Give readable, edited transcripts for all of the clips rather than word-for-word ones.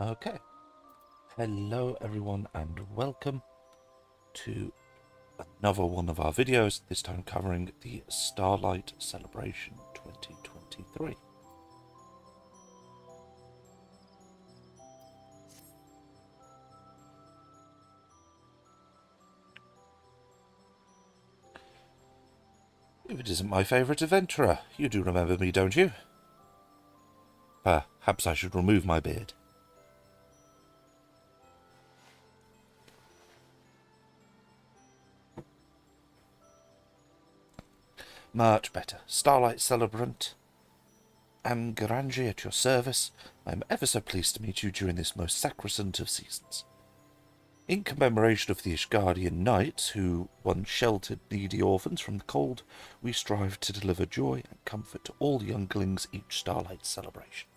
Okay. Hello everyone and welcome to another one of our videos, this time covering the Starlight Celebration 2023. If it isn't my favourite adventurer, you do remember me, don't you? Perhaps I should remove my beard. Much better. Starlight Celebrant. Am Garangi at your service. I am ever so pleased to meet you during this most sacrosanct of seasons. In commemoration of the Ishgardian knights who once sheltered needy orphans from the cold, we strive to deliver joy and comfort to all younglings each Starlight Celebration.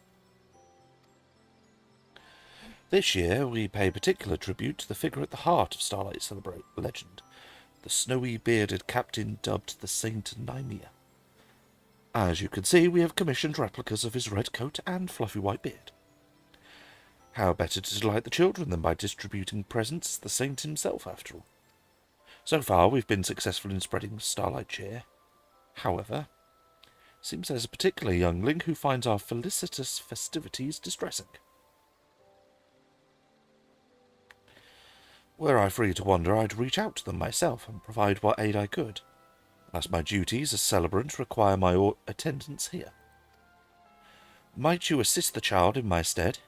This year we pay particular tribute to the figure at the heart of Starlight Celebration legend, the snowy bearded captain dubbed the Saint Nymea. As you can see, we have commissioned replicas of his red coat and fluffy white beard. How better to delight the children than by distributing presents to the saint himself, after all? So far, we've been successful in spreading starlight cheer. However, it seems there's a particular youngling who finds our felicitous festivities distressing. Were I free to wander, I'd reach out to them myself and provide what aid I could, unless my duties as celebrant require my attendance here. Might you assist the child in my stead?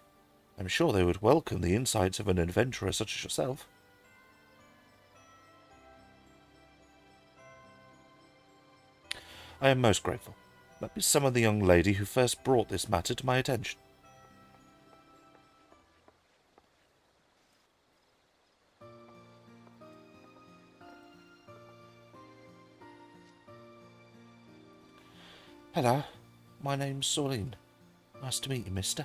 I'm sure they would welcome the insights of an adventurer such as yourself. I am most grateful. Let me summon the young lady who first brought this matter to my attention. Hello, my name's Sorleen. Nice to meet you, mister.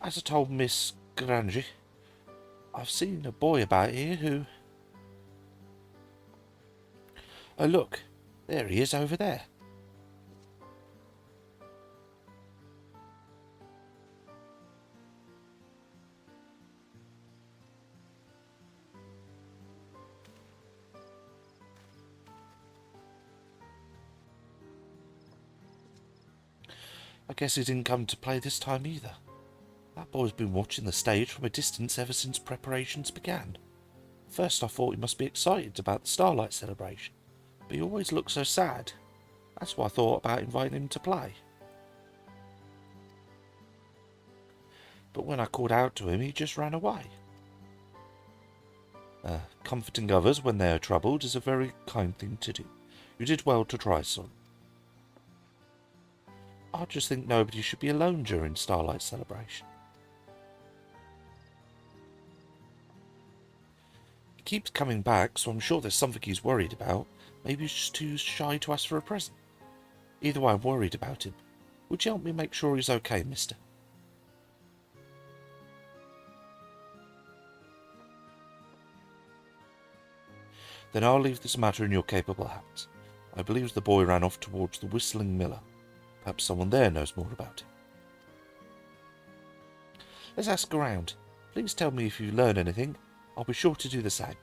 As I told Miss Grangi, I've seen a boy about here who... Oh, look, there he is over there. I guess he didn't come to play this time either. That boy's been watching the stage from a distance ever since preparations began. First I thought he must be excited about the Starlight Celebration, but he always looks so sad. That's why I thought about inviting him to play. But when I called out to him, he just ran away. Comforting others when they are troubled is a very kind thing to do. You did well to try, son. I just think nobody should be alone during Starlight Celebration. He keeps coming back, so I'm sure there's something he's worried about. Maybe he's just too shy to ask for a present. Either way, I'm worried about him. Would you help me make sure he's okay, mister? Then I'll leave this matter in your capable hands. I believe the boy ran off towards the Whistling Miller. Perhaps someone there knows more about him. Let's ask around. Please tell me if you learn anything. I'll be sure to do the same.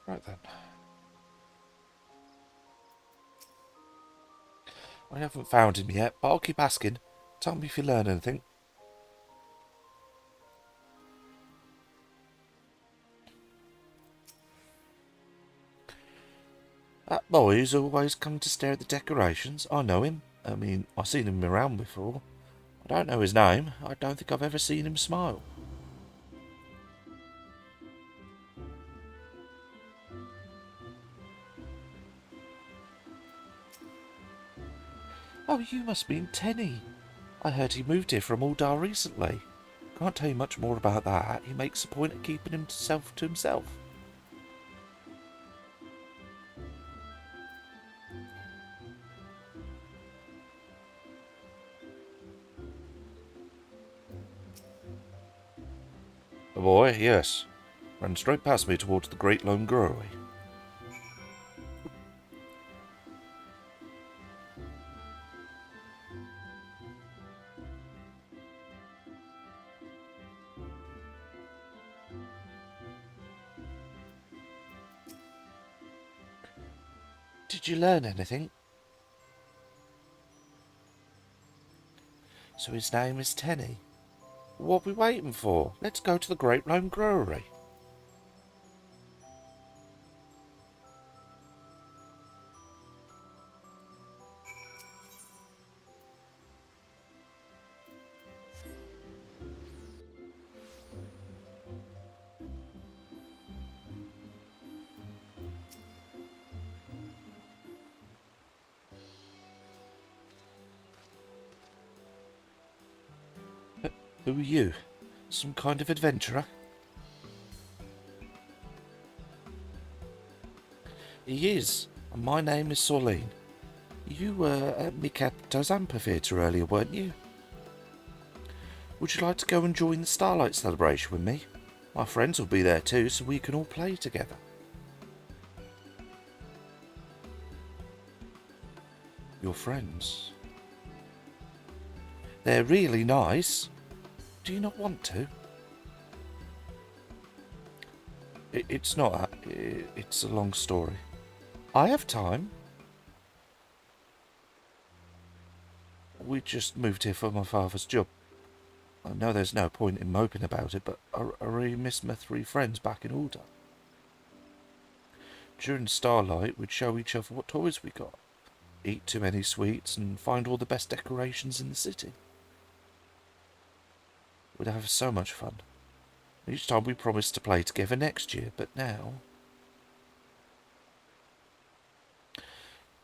Right then. I haven't found him yet, but I'll keep asking. Tell me if you learn anything. That boy's always come to stare at the decorations. I know him. I mean, I've seen him around before. I don't know his name. I don't think I've ever seen him smile. Oh, you must mean Tenny. I heard he moved here from Aldar recently. Can't tell you much more about that. He makes a point of keeping himself to himself. The boy, yes, ran straight past me towards the Great Lone Brewery. Did you learn anything? So his name is Tenny. What are we waiting for? Let's go to the Great Lone Brewery. Who are you? Some kind of adventurer? He is, and my name is Sorleen. You were at Mikato's amphitheatre earlier, weren't you? Would you like to go and join the Starlight Celebration with me? My friends will be there too, so we can all play together. Your friends? They're really nice. Do you not want to? It's not. It's a long story. I have time. We just moved here for my father's job. I know there's no point in moping about it, but I really miss my 3 friends back in Alder. During Starlight, we'd show each other what toys we got, eat too many sweets, and find all the best decorations in the city. We'd have so much fun. Each time we promised to play together next year, but now...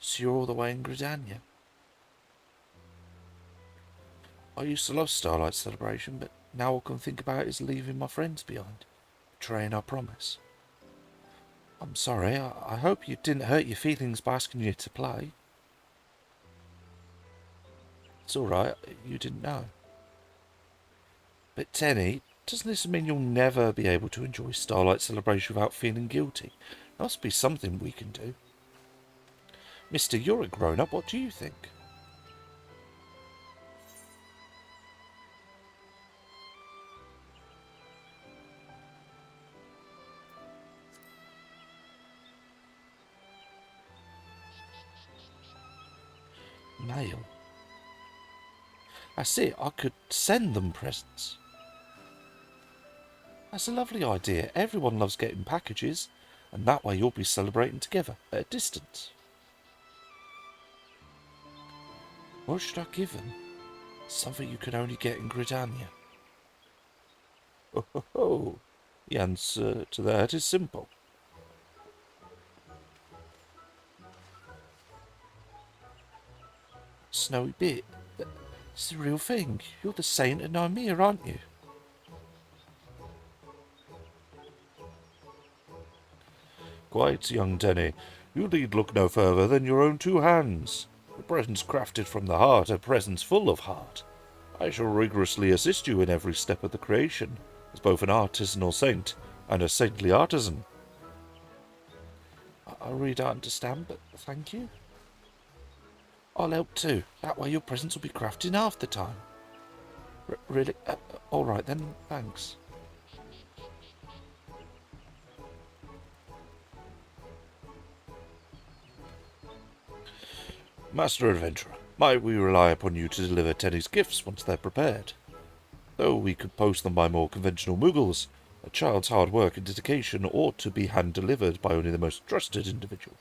So you're all the way in Gridania. I used to love Starlight Celebration, but now all I can think about is leaving my friends behind, betraying our promise. I'm sorry, I hope you didn't hurt your feelings by asking you to play. It's alright, you didn't know. But Tenny, doesn't this mean you'll never be able to enjoy Starlight Celebration without feeling guilty? There must be something we can do. Mister, you're a grown-up, what do you think? Mail? That's it, I could send them presents. That's a lovely idea. Everyone loves getting packages, and that way you'll be celebrating together at a distance. What should I give them? Something you can only get in Gridania. Oh, ho, ho. The answer to that is simple. Snowy bit. It's the real thing. You're the saint of Nymea, aren't you? Quite, young Tenny. You need look no further than your own 2 hands. A presents crafted from the heart are presents full of heart. I shall rigorously assist you in every step of the creation, as both an artisanal saint and a saintly artisan. I really don't understand, but thank you. I'll help too. That way your presents will be crafted in half the time. Really? Alright then, thanks. Master Adventurer, might we rely upon you to deliver Tenny's gifts once they're prepared? Though we could post them by more conventional Muggles, a child's hard work and dedication ought to be hand-delivered by only the most trusted individual.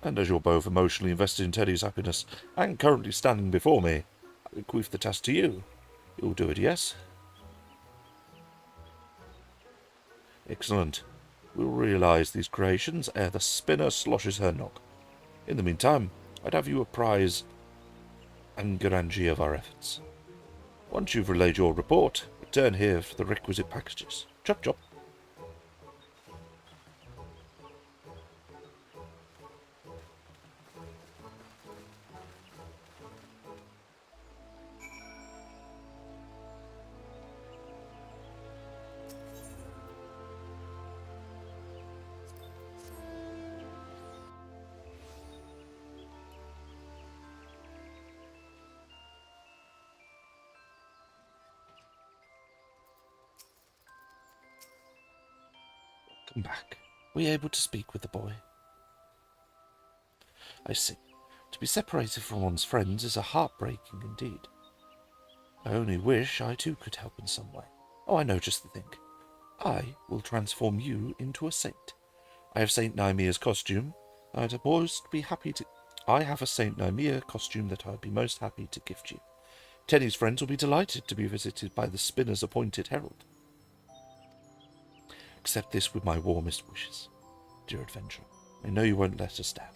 And as you're both emotionally invested in Teddy's happiness and currently standing before me, I bequeath the task to you. You'll do it, yes? Excellent. We'll realise these creations ere the spinner sloshes her knock. In the meantime, I'd have you apprise Angaranji of our efforts. Once you've relayed your report, return here for the requisite packages. Chop chop. Come back. Were you able to speak with the boy? I see. To be separated from one's friends is a heartbreaking indeed. I only wish I too could help in some way. Oh, I know just the thing. I will transform you into a saint. I have Saint Nymea's costume. I have a Saint Nymea costume that I'd be most happy to gift you. Tenny's friends will be delighted to be visited by the spinner's appointed herald. Accept this with my warmest wishes, dear adventurer. I know you won't let us down.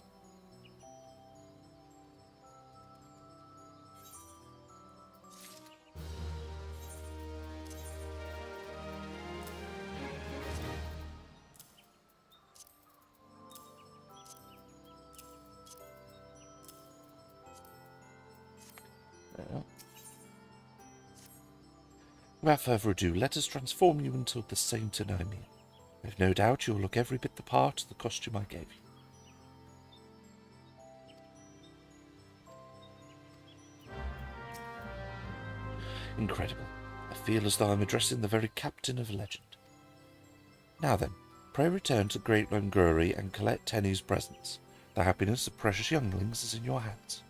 Without further ado, let us transform you into the Saint Nymea. I have no doubt you will look every bit the part of the costume I gave you. Incredible. I feel as though I'm addressing the very captain of a legend. Now then, pray return to Great Languri and collect Tenny's presents. The happiness of precious younglings is in your hands.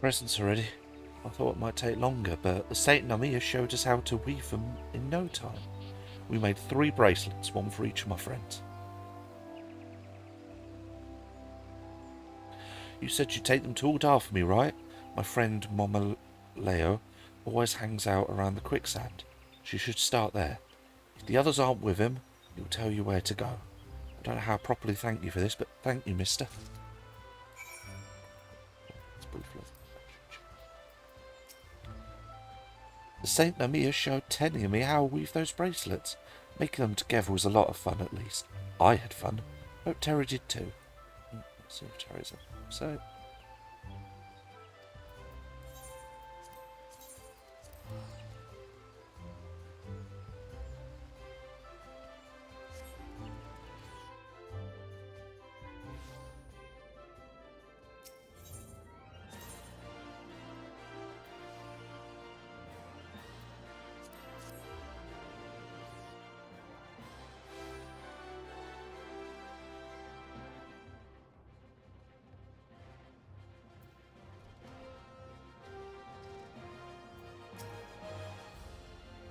Presents already. I thought it might take longer, but the Saint Nymea showed us how to weave them in no time. We made 3 bracelets, one for each of my friends. You said you'd take them to Uldar for me, right? My friend Mama Leo always hangs out around the quicksand. She should start there. If the others aren't with him, he'll tell you where to go. I don't know how to properly thank you for this, but thank you, mister. The Saint Nymea showed Tenny and me how to weave those bracelets. Making them together was a lot of fun, at least. I had fun. Hope Terry did too. Let's see if Terry's up. So...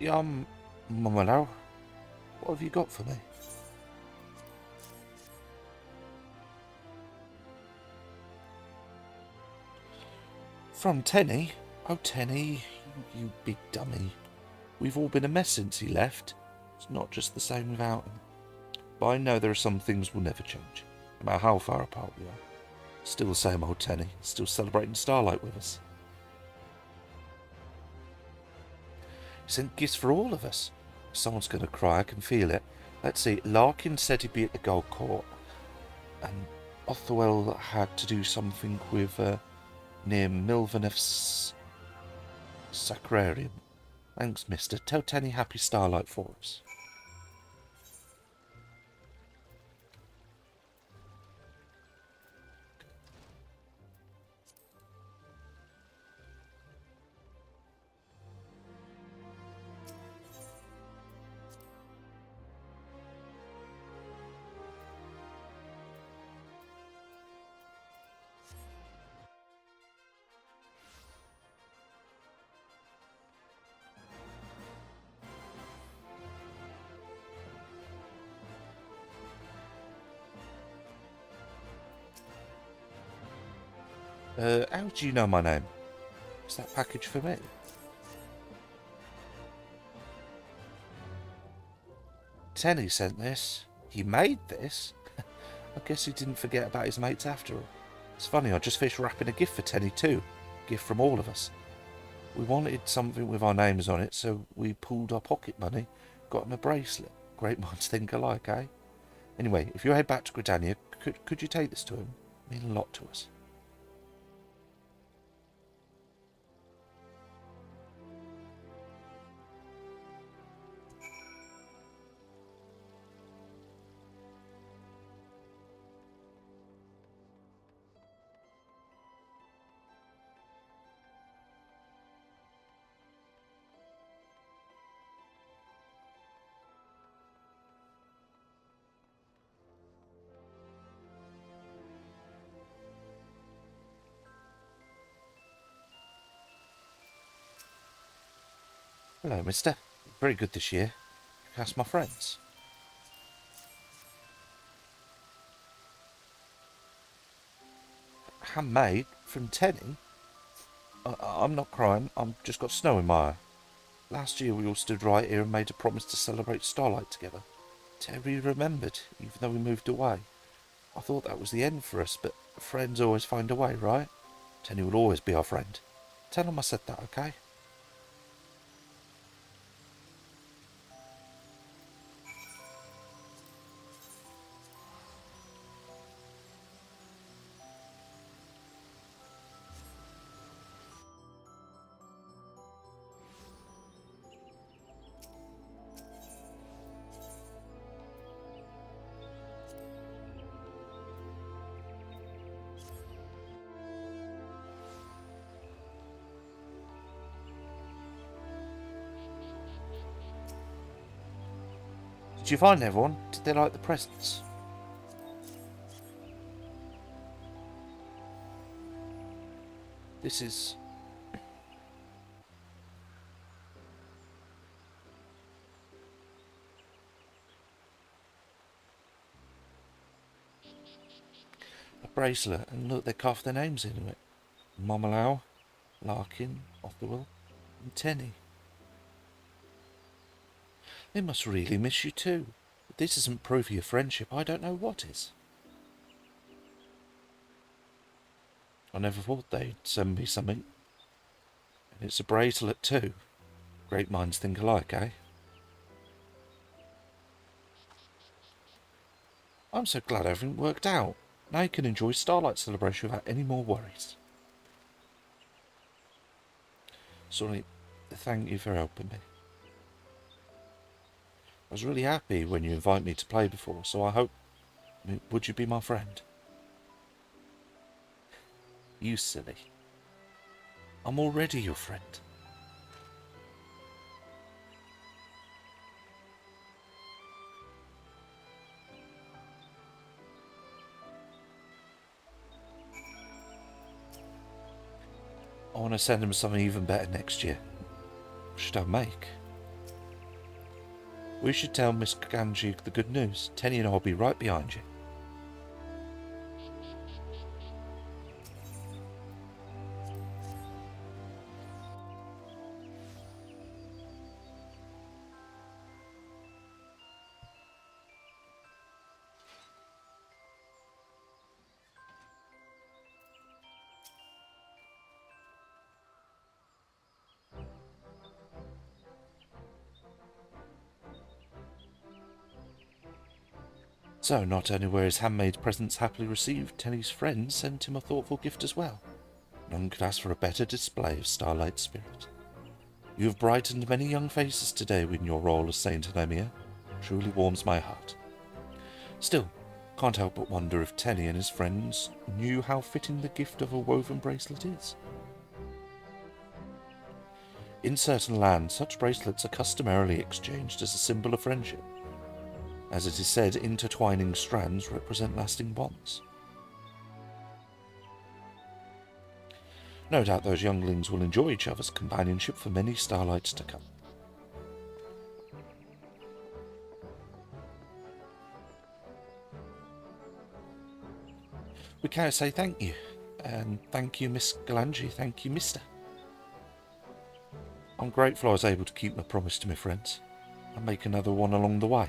Yeah, Mama Leo, what have you got for me? From Tenny? Oh, Tenny, you big dummy. We've all been a mess since he left. It's not just the same without him. But I know there are some things will never change, no matter how far apart we are. Still the same old Tenny, still celebrating Starlight with us. He sent gifts for all of us. Someone's going to cry, I can feel it. Let's see, Larkin said he'd be at the Gold Court. And Othwell had to do something with near Milvaneff's Sacrarium. Thanks, mister. Tell Tenny happy Starlight for us. How do you know my name? Is that package for me? Tenny sent this. He made this? I guess he didn't forget about his mates after all. It's funny, I just finished wrapping a gift for Tenny too. A gift from all of us. We wanted something with our names on it, so we pulled our pocket money, got him a bracelet. Great minds think alike, eh? Anyway, if you head back to Gridania, could you take this to him? It means a lot to us. Hello, mister. Very good this year. How's my friends? Handmade from Tenny? I'm not crying. I've just got snow in my eye. Last year we all stood right here and made a promise to celebrate Starlight together. Terry remembered, even though we moved away. I thought that was the end for us, but friends always find a way, right? Tenny will always be our friend. Tell him I said that, okay? Did you find everyone? Did they like the presents? This is... a bracelet, and look, they carved their names into it. Momalau, Larkin, Otherwell, and Tenny. They must really miss you too. If this isn't proof of your friendship, I don't know what is. I never thought they'd send me something. And it's a bracelet too. Great minds think alike, eh? I'm so glad everything worked out. Now you can enjoy Starlight Celebration without any more worries. Sorry, thank you for helping me. I was really happy when you invited me to play before, so I hope... would you be my friend? You silly. I'm already your friend. I want to send him something even better next year. What should I make? We should tell Miss Ganji the good news. Tenny and I will be right behind you. So, not only were his handmade presents happily received, Tenny's friends sent him a thoughtful gift as well. None could ask for a better display of Starlight's spirit. You have brightened many young faces today in your role as Saint Anemia. Truly warms my heart. Still, can't help but wonder if Tenny and his friends knew how fitting the gift of a woven bracelet is. In certain lands, such bracelets are customarily exchanged as a symbol of friendship. As it is said, intertwining strands represent lasting bonds. No doubt those younglings will enjoy each other's companionship for many starlights to come. We can't say thank you. And thank you, Miss Galangi. Thank you, Mister. I'm grateful I was able to keep my promise to my friends and make another one along the way.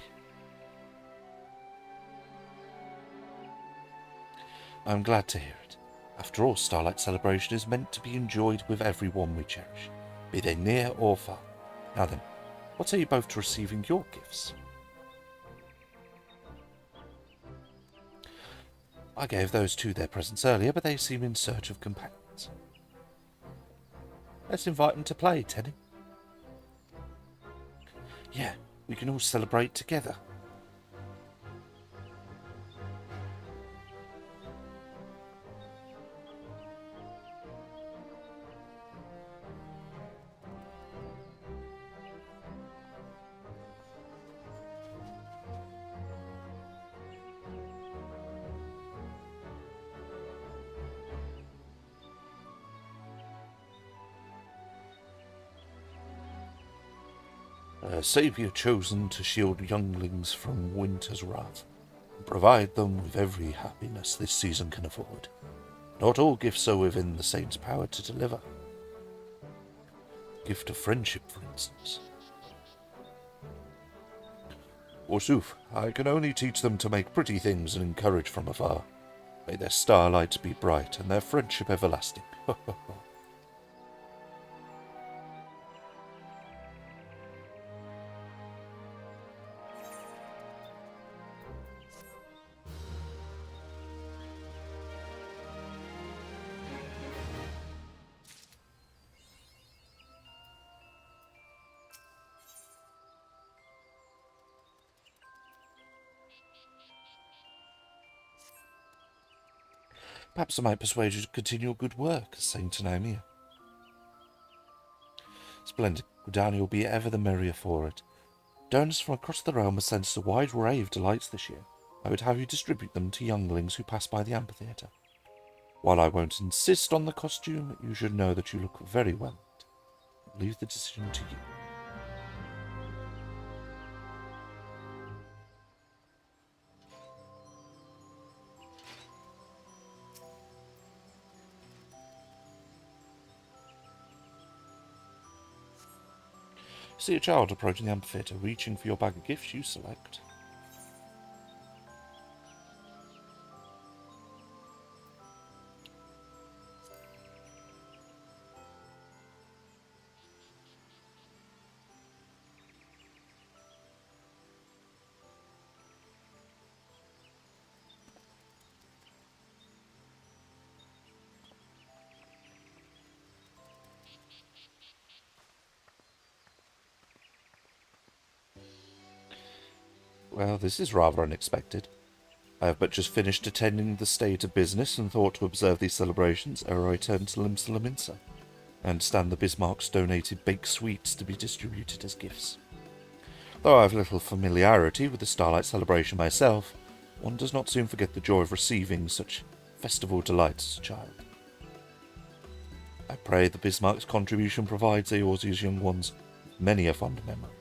I'm glad to hear it. After all, Starlight Celebration is meant to be enjoyed with everyone we cherish, be they near or far. Now then, what say you both to receiving your gifts? I gave those two their presents earlier, but they seem in search of companions. Let's invite them to play, Teddy. Yeah, we can all celebrate together. A saviour chosen to shield younglings from winter's wrath, and provide them with every happiness this season can afford. Not all gifts are within the saint's power to deliver. Gift of friendship, for instance. Forsooth, I can only teach them to make pretty things and encourage from afar. May their starlight be bright and their friendship everlasting. Perhaps I might persuade you to continue your good work as Saint Naimia. Splendid. Gridani will be ever the merrier for it. Donors from across the realm have sent us a wide array of delights this year. I would have you distribute them to younglings who pass by the amphitheatre. While I won't insist on the costume, you should know that you look very well. Leave the decision to you. See a child approaching the amphitheatre, reaching for your bag of gifts. You select. Well, this is rather unexpected. I have but just finished attending the state of business and thought to observe these celebrations ere I turn to Limsa. I understand the Bismarcks donated baked sweets to be distributed as gifts. Though I have little familiarity with the Starlight Celebration myself, one does not soon forget the joy of receiving such festival delights as a child. I pray the Bismarck's contribution provides Eorzea's young ones many a fond memory.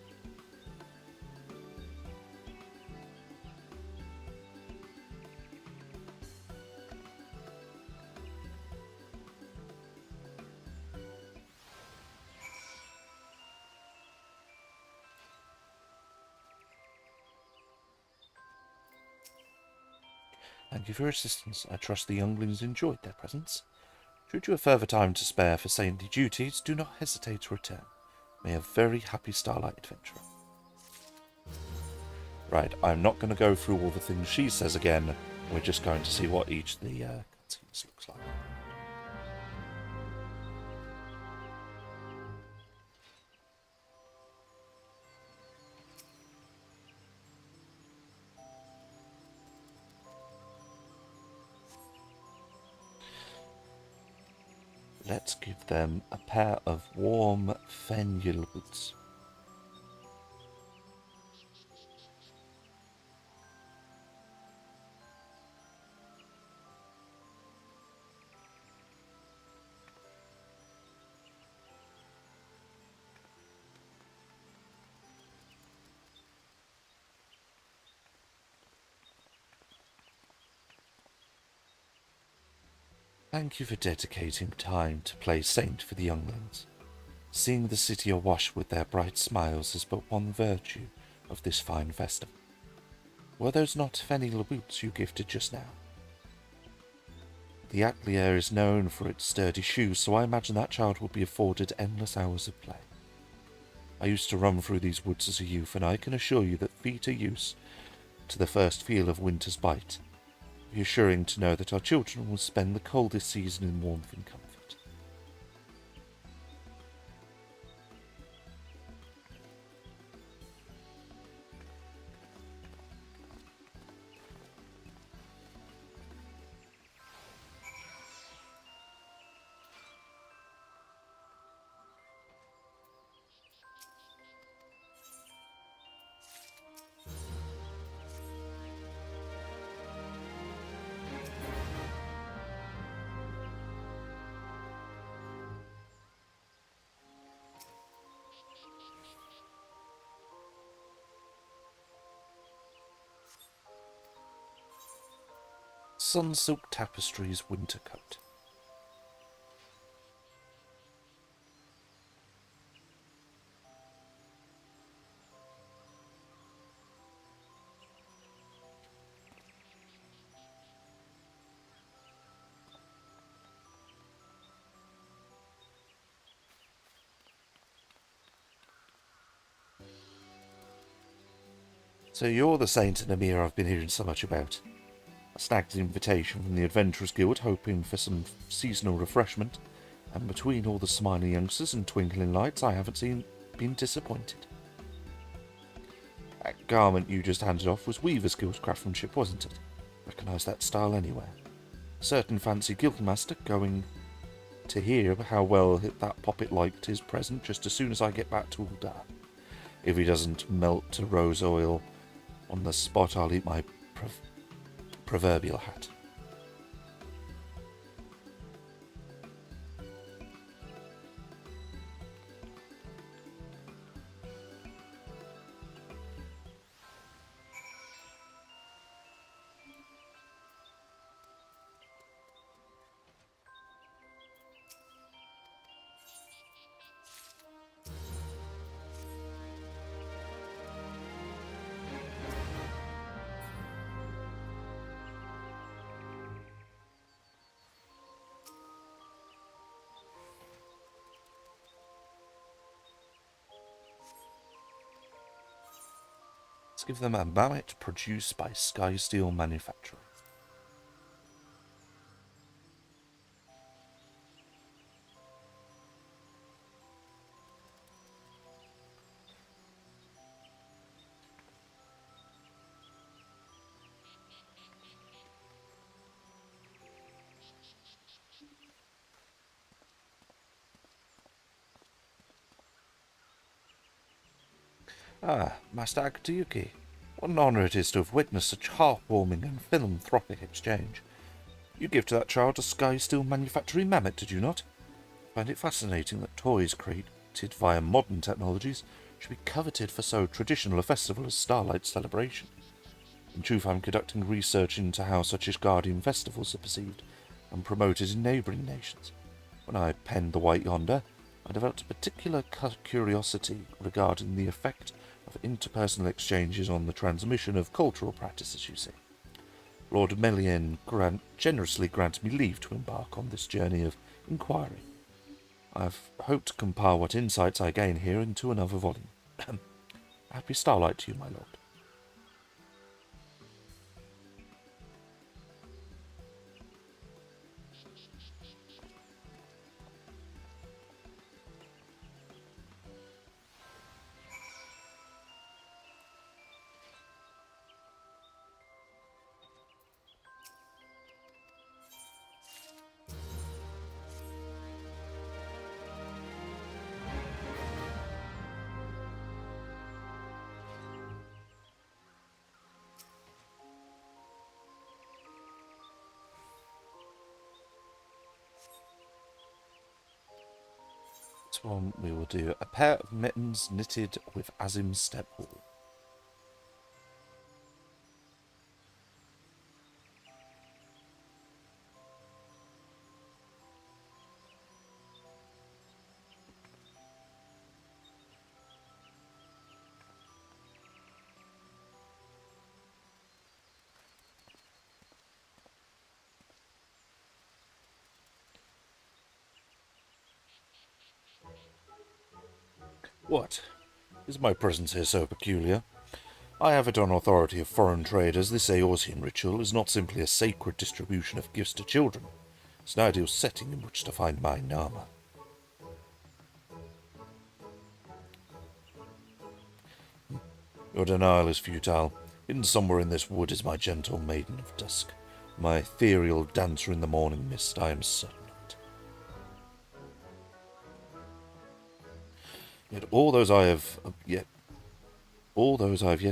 Thank you for your assistance. I trust the younglings enjoyed their presents. Should you have further time to spare for saintly duties, do not hesitate to return. May a very happy Starlight adventurer. Right, I'm not going to go through all the things she says again. We're just going to see what each of the cutscenes looks like. Let's give them a pair of warm fenuyl boots. Thank you for dedicating time to play saint for the younglings. Seeing the city awash with their bright smiles is but one virtue of this fine festival. Were those not fenny boots you gifted just now? The Atelier is known for its sturdy shoes, so I imagine that child will be afforded endless hours of play. I used to run through these woods as a youth, and I can assure you that feet are used to the first feel of winter's bite. Reassuring to know that our children will spend the coldest season in warmth and comfort. Sunsilk Tapestry's winter coat. So you're the Saint and Amir I've been hearing so much about. I snagged an invitation from the Adventurers Guild, hoping for some seasonal refreshment, and between all the smiling youngsters and twinkling lights, I haven't been disappointed. That garment you just handed off was Weaver's Guild craftsmanship, wasn't it? Recognise that style anywhere. A certain fancy guildmaster going to hear how well that poppet liked his present just as soon as I get back to Uldar. If he doesn't melt to rose oil on the spot, I'll eat my proverbial hat. Let's give them a mallet produced by Sky Steel Manufacturing. Ah, Master Akatayuki. What an honour it is to have witnessed such heartwarming and philanthropic exchange. You gave to that child a Sky Steel Manufacturing mammoth, did you not? I find it fascinating that toys created via modern technologies should be coveted for so traditional a festival as Starlight Celebration. In truth, I'm conducting research into how such Asgardian festivals are perceived and promoted in neighbouring nations. When I penned The White Yonder, I developed a particular curiosity regarding the effect of interpersonal exchanges on the transmission of cultural practices, you see. Lord Melian generously granted me leave to embark on this journey of inquiry. I've hoped to compile what insights I gain here into another volume. Happy Starlight to you, my lord. This one we will do a pair of mittens knitted with Azim step wool. What? Is my presence here so peculiar? I have it on authority of foreign traders. This Eorzean ritual is not simply a sacred distribution of gifts to children. It's an ideal setting in which to find my Nama. Your denial is futile. Hidden somewhere in this wood is my gentle maiden of dusk. My ethereal dancer in the morning mist, I am certain of it. Yet all those I have yet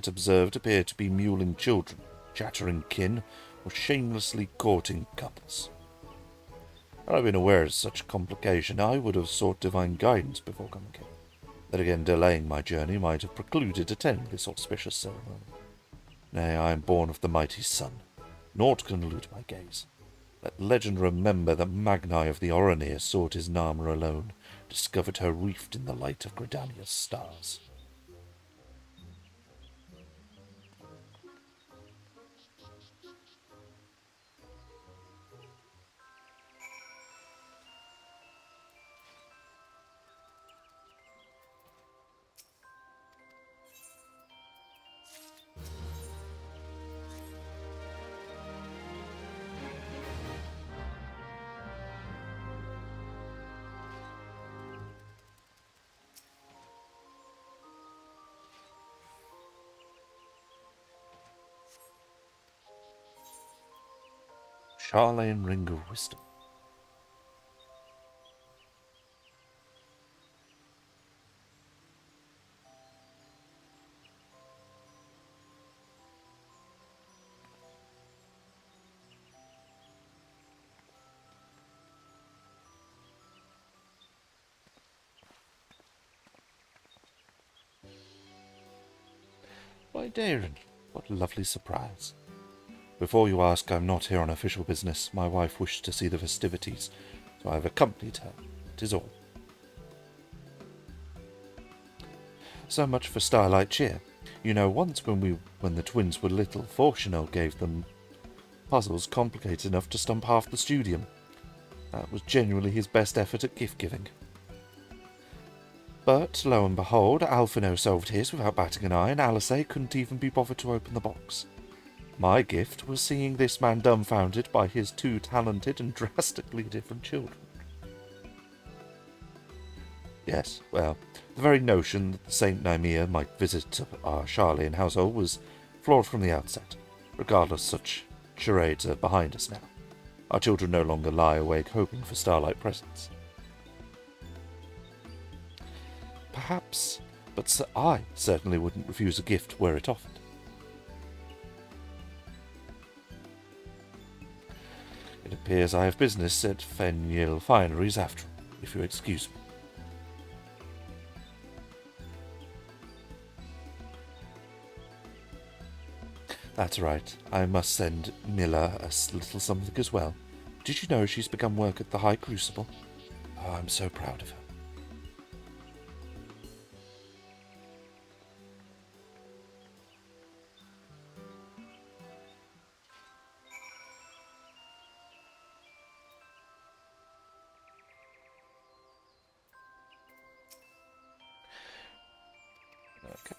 observed appear to be mewling children, chattering kin, or shamelessly courting couples. Had I been aware of such complication, I would have sought divine guidance before coming here. Then again, delaying my journey might have precluded attending this auspicious ceremony. Nay, I am born of the mighty sun. Naught can elude my gaze. Let legend remember that Magni of the Oronir sought his Nama alone, discovered her reefed in the light of Gridania's stars. Charlene Ring of Wisdom. Why, Darren, what a lovely surprise. Before you ask, I'm not here on official business. My wife wished to see the festivities, so I have accompanied her. It is all. So much for Starlight cheer. You know, once when the twins were little, Fortunel gave them puzzles complicated enough to stump half the studium. That was genuinely his best effort at gift-giving. But, lo and behold, Alphino solved his without batting an eye, and Alice couldn't even be bothered to open the box. My gift was seeing this man dumbfounded by his two talented and drastically different children. Yes, well, the very notion that Saint Nymea might visit our Charlene household was flawed from the outset. Regardless, such charades are behind us now. Our children no longer lie awake hoping for Starlight presents. Perhaps, but I certainly wouldn't refuse a gift were it offered. It appears I have business at Fenil Fineries after all, if you excuse me. That's right, I must send Milla a little something as well. Did you know she's begun work at the High Crucible? Oh, I'm so proud of her. Okay.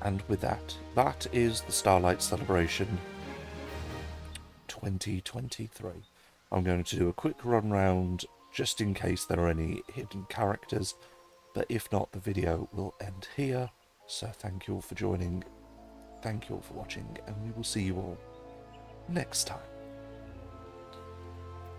And with that, that is the Starlight Celebration 2023. I'm going to do a quick run round just in case there are any hidden characters, but if not, the video will end here. So thank you all for joining, thank you all for watching, and we will see you all next time.